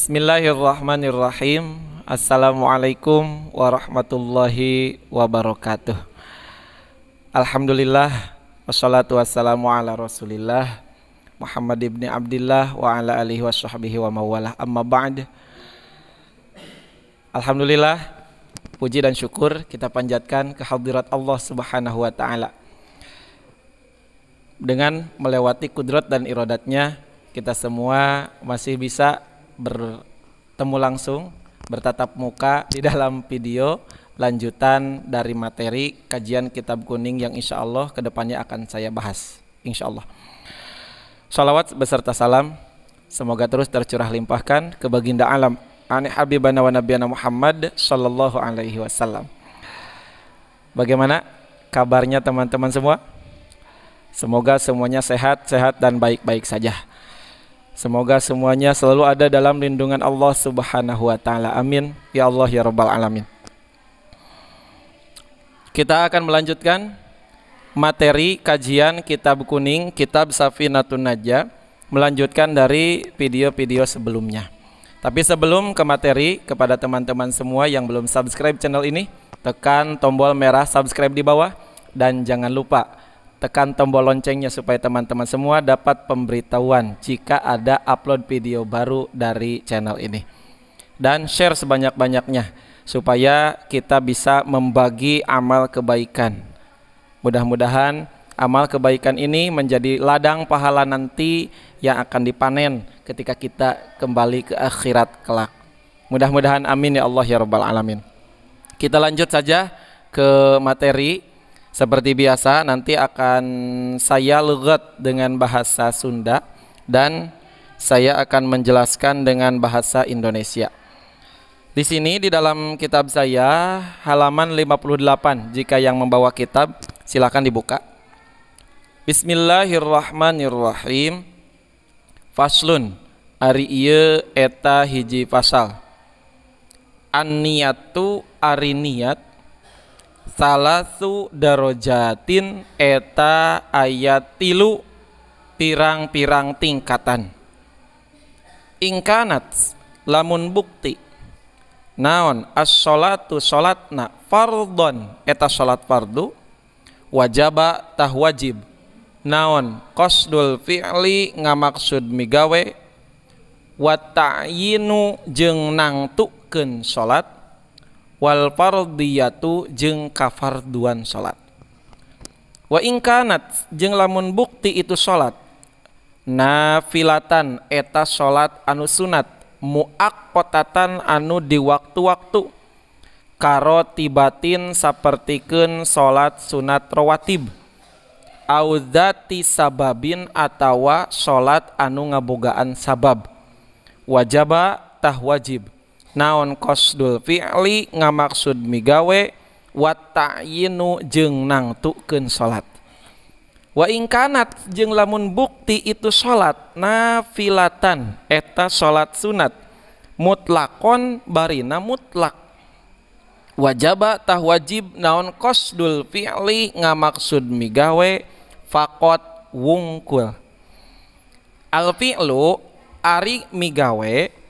Bismillahirrahmanirrahim. Assalamualaikum warahmatullahi wabarakatuh. Alhamdulillah, wassalatu wassalamu ala rasulillah Muhammad ibn Abdillah wa ala alihi washabbihi wa mawalah, amma ba'd. Alhamdulillah, puji dan syukur kita panjatkan kehadirat Allah subhanahu wa ta'ala. Dengan melewati kudrat dan iradatnya, kita semua masih bisa bertemu langsung, bertatap muka di dalam video lanjutan dari materi kajian kitab kuning yang insya Allah kedepannya akan saya bahas, insya Allah. Salawat beserta salam semoga terus tercurah limpahkan ke baginda alam ani habibana wa nabiyana Muhammad sallallahu alaihi wasallam. Bagaimana kabarnya teman-teman semua? Semoga semuanya sehat-sehat dan baik-baik saja. Semoga semuanya selalu ada dalam lindungan Allah subhanahu wa ta'ala. Amin. Ya Allah ya Rabbal Alamin. Kita akan melanjutkan materi kajian kitab kuning, kitab Safinatun Najah, melanjutkan dari video-video sebelumnya. Tapi sebelum ke materi, kepada teman-teman semua yang belum subscribe channel ini, tekan tombol merah subscribe di bawah. Dan jangan lupa tekan tombol loncengnya supaya teman-teman semua dapat pemberitahuan jika ada upload video baru dari channel ini. Dan share sebanyak-banyaknya supaya kita bisa membagi amal kebaikan. Mudah-mudahan amal kebaikan ini menjadi ladang pahala nanti yang akan dipanen ketika kita kembali ke akhirat kelak. Mudah-mudahan amin ya Allah ya Rabbal Alamin. Kita lanjut saja ke materi. Seperti biasa nanti akan saya lughat dengan bahasa Sunda dan saya akan menjelaskan dengan bahasa Indonesia. Di sini di dalam kitab saya halaman 58, jika yang membawa kitab silakan dibuka. Bismillahirrahmanirrahim. Faslun, ari ieu eta hiji pasal. An-niyatu ari niat salasu darojatin eta ayat tilu pirang-pirang tingkatan. Ingkanat lamun bukti naon as-sholatu sholatna fardon eta sholat fardu wajaba tah wajib naon qasdul fi'li ngamaksud migawe wa ta'yinu jeung nangtukeun sholat wal fardiyatu jeung kafarduan salat. Wa ingkanat jeung lamun bukti itu salat nafilatan eta salat anu sunat muaqqatatan anu di waktu-waktu karotibatin sapertikeun salat sunat rawatib au dzati sababin atawa salat anu ngabogaan sabab wajaba tah wajib naon qasdul fi'li ngamaksud migawe wa ta'yinu jeung nangtukeun salat. Wa ingkanat jeung lamun bukti itu salat nafilatan eta salat sunat mutlaqon barina mutlak wajaba tah wajib naon qasdul fi'li ngamaksud migawe faqat wungkul. Al fi'lu ari migawe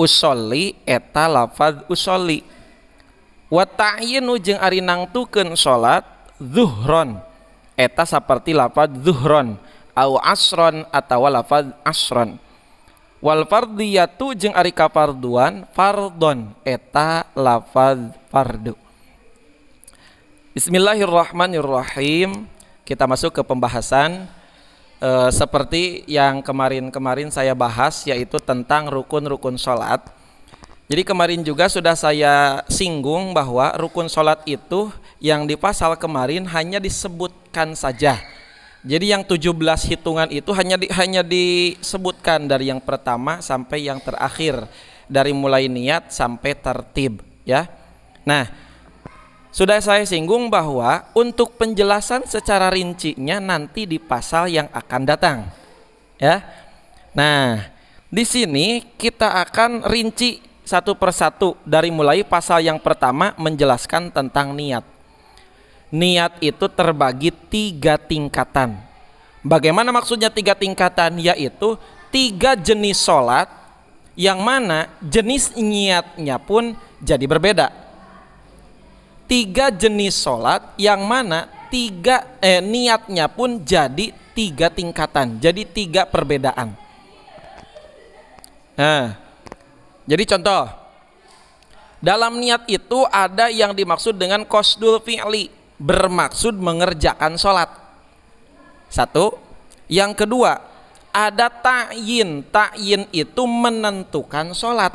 usolli eta lafaz usolli wa ta'yinu jeung ari nangtukeun salat zuhron eta saperti lafaz zuhron au asron atawa lafaz asron wal fardiyatu jeung ari kafarduan fardon eta lafaz fardu. Bismillahirrahmanirrahim. Kita masuk ke pembahasan seperti yang kemarin saya bahas, yaitu tentang rukun-rukun sholat. Jadi kemarin juga sudah saya singgung bahwa rukun sholat itu yang di pasal kemarin hanya disebutkan saja. Jadi yang 17 hitungan itu hanya disebutkan dari yang pertama sampai yang terakhir, dari mulai niat sampai tertib, ya. Nah, sudah saya singgung bahwa untuk penjelasan secara rincinya nanti di pasal yang akan datang, ya. Nah, di sini kita akan rinci satu persatu dari mulai pasal yang pertama menjelaskan tentang niat. Niat itu terbagi 3 tingkatan. Bagaimana maksudnya 3 tingkatan? Yaitu 3 jenis sholat yang mana jenis niatnya pun jadi berbeda. 3 jenis sholat yang mana niatnya pun jadi 3 tingkatan, jadi 3 perbedaan. Nah, jadi contoh, dalam niat itu ada yang dimaksud dengan qasdul fi'li, bermaksud mengerjakan sholat. 1. Yang kedua, ada ta'yin. Ta'yin itu menentukan sholat.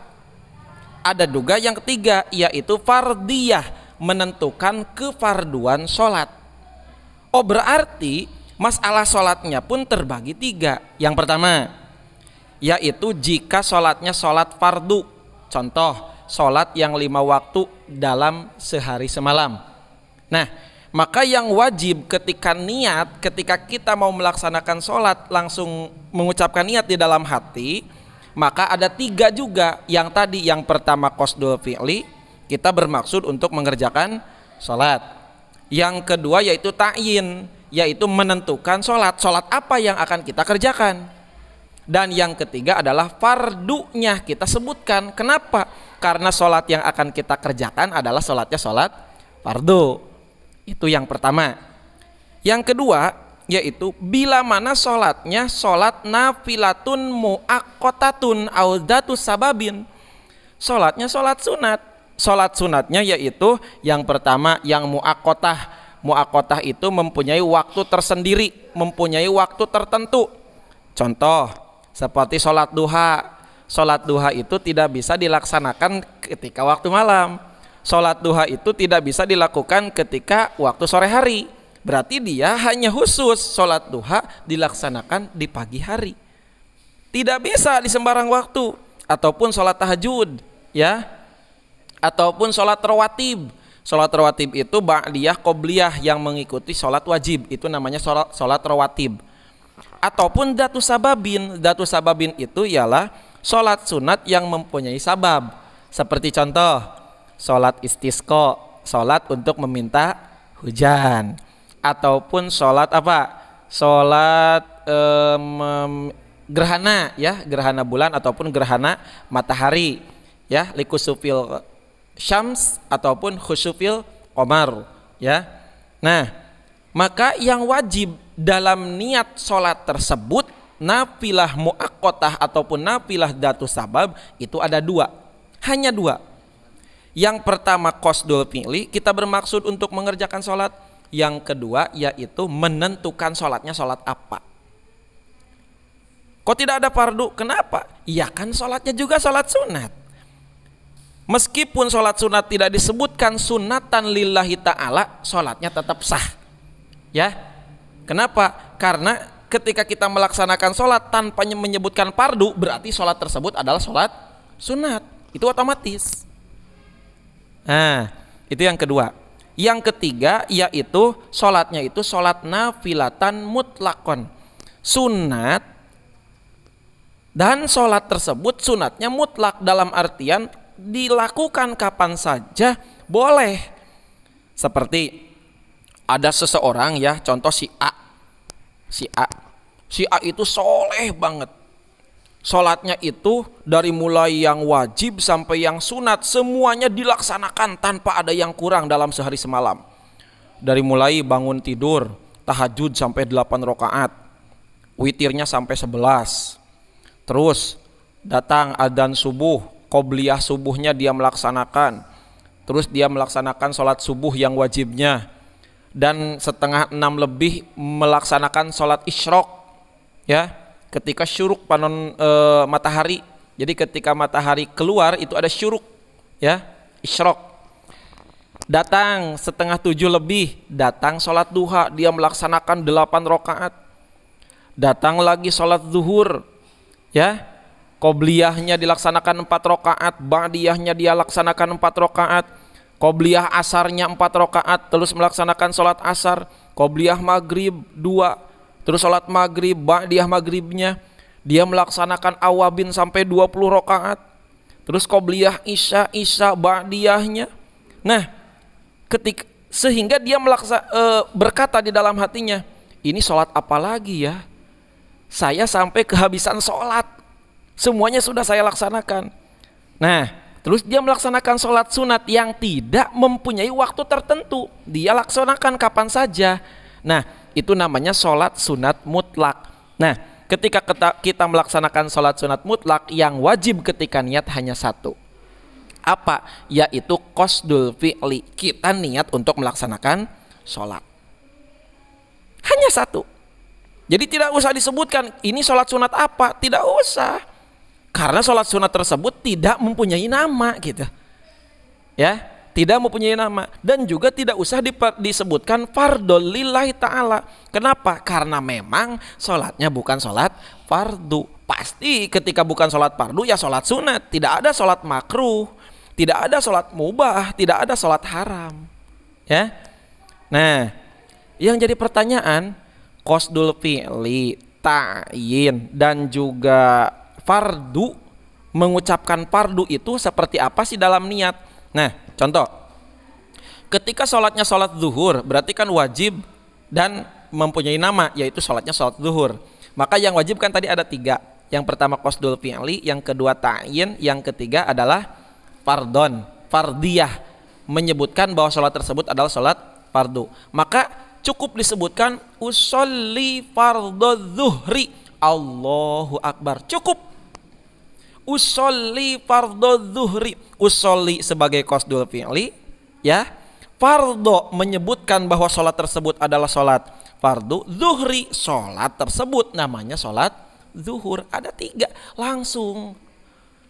Ada juga yang ketiga, yaitu fardiyah, menentukan kefarduan sholat. Oh, berarti masalah sholatnya pun terbagi 3. Yang pertama, yaitu jika sholatnya sholat fardu. Contoh, sholat yang 5 waktu dalam sehari semalam. Nah, maka yang wajib ketika kita mau melaksanakan sholat langsung mengucapkan niat di dalam hati, maka ada 3 juga. Yang tadi, yang pertama qasdul fi'li, kita bermaksud untuk mengerjakan sholat. Yang kedua yaitu ta'yin, yaitu menentukan sholat apa yang akan kita kerjakan. Dan yang ketiga adalah fardunya, kita sebutkan. Kenapa? Karena sholat yang akan kita kerjakan adalah sholatnya sholat fardu. Itu yang pertama. Yang kedua yaitu bila mana sholatnya sholat nafilatun mu'aqqatatun audatu sababin, sholatnya sholat sunat. Sholat sunatnya yaitu yang pertama yang mu'aqqatah. Mu'aqqatah itu mempunyai waktu tersendiri, mempunyai waktu tertentu. Contoh seperti sholat duha. Sholat duha itu tidak bisa dilaksanakan ketika waktu malam. Sholat duha itu tidak bisa dilakukan ketika waktu sore hari. Berarti dia hanya khusus sholat duha dilaksanakan di pagi hari. Tidak bisa di sembarang waktu. Ataupun sholat tahajud, ya, ataupun sholat rawatib. Sholat rawatib itu ba'diyah qobliyah yang mengikuti sholat wajib. Itu namanya sholat rawatib. Ataupun datu sababin. Datu sababin itu ialah sholat sunat yang mempunyai sabab. Seperti contoh, sholat istisqa, sholat untuk meminta hujan. Ataupun sholat apa? Sholat gerhana, ya, gerhana bulan ataupun gerhana matahari, ya, likusufil syams ataupun khusufil qamar, ya. Nah, maka yang wajib dalam niat sholat tersebut, nafilah mu'aqqatah ataupun nafilah datu sabab, itu ada 2, hanya 2. Yang pertama qasdul fi'li, kita bermaksud untuk mengerjakan sholat. Yang kedua yaitu menentukan sholatnya sholat apa. Kok tidak ada fardu? Kenapa? Ya kan sholatnya juga sholat sunat. Meskipun sholat sunat tidak disebutkan sunatan lillahi ta'ala, sholatnya tetap sah, ya. Kenapa? Karena ketika kita melaksanakan sholat tanpa menyebutkan fardu, berarti sholat tersebut adalah sholat sunat. Itu otomatis. Nah, itu yang kedua. Yang ketiga yaitu sholatnya itu sholat nafilatan mutlakon, sunat. Dan sholat tersebut sunatnya mutlak, dalam artian dilakukan kapan saja boleh. Seperti ada seseorang, ya, contoh si A itu soleh banget. Sholatnya itu dari mulai yang wajib sampai yang sunat semuanya dilaksanakan tanpa ada yang kurang dalam sehari semalam. Dari mulai bangun tidur, tahajud sampai 8 rakaat, witirnya sampai 11. Terus datang adzan subuh, qobliyah subuhnya dia melaksanakan. Terus dia melaksanakan sholat subuh yang wajibnya. Dan 5:30 lebih melaksanakan sholat isyraq, ya, ketika syuruk panon matahari. Jadi ketika matahari keluar itu ada syuruk, ya, isyraq. Datang 6:30 lebih, datang sholat duha, dia melaksanakan 8 rakaat. Datang lagi sholat zuhur, ya, qobliyahnya dilaksanakan 4 rakaat, ba'diyahnya dia laksanakan 4 rakaat, qobliyah asarnya 4 rakaat, terus melaksanakan sholat asar, qobliyah maghrib 2, terus sholat maghrib, ba'diyah maghribnya dia melaksanakan awabin sampai 20 rakaat, terus qobliyah isya ba'diyahnya. Nah, sehingga dia berkata di dalam hatinya, ini sholat apa lagi ya? Saya sampai kehabisan sholat semuanya sudah saya laksanakan. Nah, terus dia melaksanakan sholat sunat yang tidak mempunyai waktu tertentu, dia laksanakan kapan saja. Nah, itu namanya sholat sunat mutlak. Nah, ketika kita melaksanakan sholat sunat mutlak, yang wajib ketika niat hanya satu. Apa? Yaitu qasdul fi'li. Kita niat untuk melaksanakan sholat. Hanya satu. Jadi tidak usah disebutkan ini sholat sunat apa, tidak usah. Karena sholat sunat tersebut tidak mempunyai nama gitu. Ya, tidak mempunyai nama. Dan juga tidak usah disebutkan fardhu lillahi ta'ala. Kenapa? Karena memang sholatnya bukan sholat fardu. Pasti ketika bukan sholat fardu ya sholat sunat. Tidak ada sholat makruh, tidak ada sholat mubah, tidak ada sholat haram. Ya. Nah, yang jadi pertanyaan, qasdul fi'li, ta'yin, dan juga fardu, mengucapkan fardu itu seperti apa sih dalam niat? Nah, contoh, ketika sholatnya sholat zuhur, berarti kan wajib dan mempunyai nama, yaitu sholatnya sholat zuhur. Maka yang wajib kan tadi ada 3. Yang pertama qasdul fi'li, yang kedua ta'yin, yang ketiga adalah fardon, fardiyah, menyebutkan bahwa sholat tersebut adalah sholat fardu. Maka cukup disebutkan usolli fardhu zuhri, Allahu Akbar, cukup. Usolli fardhu zuhri, usolli sebagai qasdul fi'li, ya. Fardhu menyebutkan bahwa sholat tersebut adalah sholat fardu. Zuhri, sholat tersebut namanya sholat zuhur. Ada 3, langsung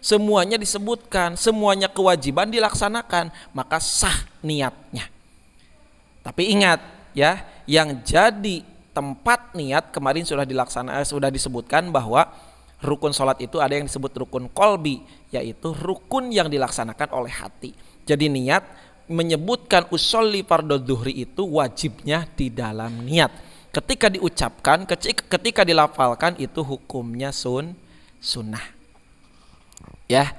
semuanya disebutkan, semuanya kewajiban dilaksanakan, maka sah niatnya. Tapi ingat ya, yang jadi tempat niat kemarin sudah disebutkan bahwa rukun sholat itu ada yang disebut rukun kolbi, yaitu rukun yang dilaksanakan oleh hati. Jadi niat menyebutkan usolli fardhu zuhri itu wajibnya di dalam niat. Ketika diucapkan, ketika dilafalkan itu hukumnya sunnah. Ya.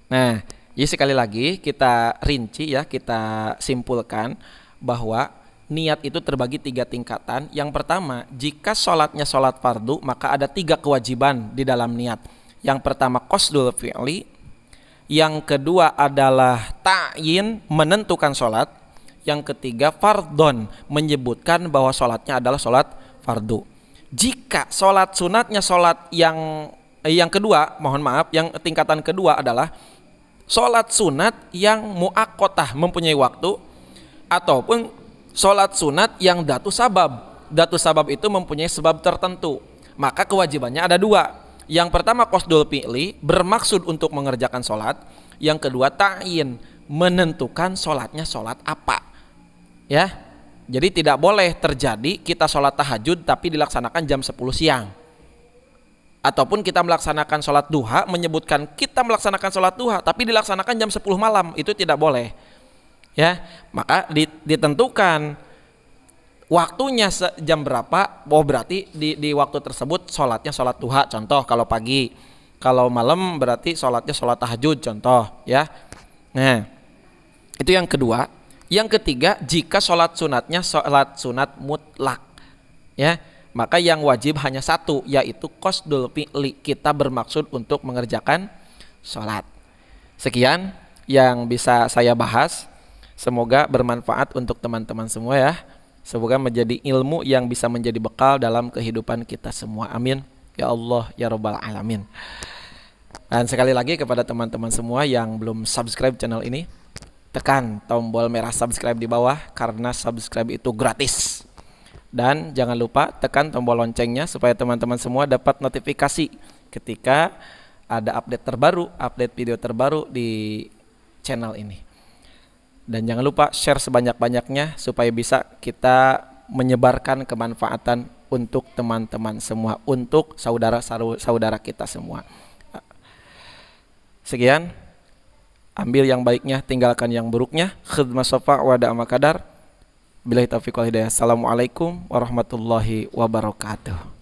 Nah, jadi sekali lagi kita rinci ya, kita simpulkan bahwa niat itu terbagi 3 tingkatan. Yang pertama, jika sholatnya sholat fardu, maka ada 3 kewajiban di dalam niat. Yang pertama qasdul fi'li, yang kedua adalah ta'yin, menentukan sholat, yang ketiga fardhon, menyebutkan bahwa sholatnya adalah sholat fardu. Jika sholat sunatnya sholat yang kedua, mohon maaf, yang tingkatan kedua adalah sholat sunat yang muakkotah, mempunyai waktu, ataupun sholat sunat yang datu sabab. Datu sabab itu mempunyai sebab tertentu. Maka kewajibannya ada 2. Yang pertama qasdul fi'li, bermaksud untuk mengerjakan sholat. Yang kedua ta'yin, menentukan sholatnya sholat apa. Ya, jadi tidak boleh terjadi kita sholat tahajud tapi dilaksanakan jam 10 siang. Ataupun kita melaksanakan sholat duha, menyebutkan kita melaksanakan sholat duha tapi dilaksanakan jam 10 malam, itu tidak boleh. Ya, maka ditentukan waktunya jam berapa. Oh, berarti di waktu tersebut sholatnya sholat duha, contoh kalau pagi. Kalau malam berarti sholatnya sholat tahajud, contoh ya. Nah, itu yang kedua. Yang ketiga, jika sholat sunatnya sholat sunat mutlak, ya, maka yang wajib hanya 1, yaitu qasdul fi'li, kita bermaksud untuk mengerjakan sholat. Sekian yang bisa saya bahas. Semoga bermanfaat untuk teman-teman semua ya. Semoga menjadi ilmu yang bisa menjadi bekal dalam kehidupan kita semua. Amin. Ya Allah, ya Rabbal Alamin. Dan sekali lagi kepada teman-teman semua yang belum subscribe channel ini, tekan tombol merah subscribe di bawah, karena subscribe itu gratis. Dan jangan lupa tekan tombol loncengnya supaya teman-teman semua dapat notifikasi ketika ada update terbaru, update video terbaru di channel ini. Dan jangan lupa share sebanyak-banyaknya supaya bisa kita menyebarkan kemanfaatan untuk teman-teman semua, untuk saudara-saudara kita semua. Sekian, ambil yang baiknya, tinggalkan yang buruknya. Khidmat sofa wa da'ama kadar. Billahi taufiq wal hidayah. Assalamualaikum warahmatullahi wabarakatuh.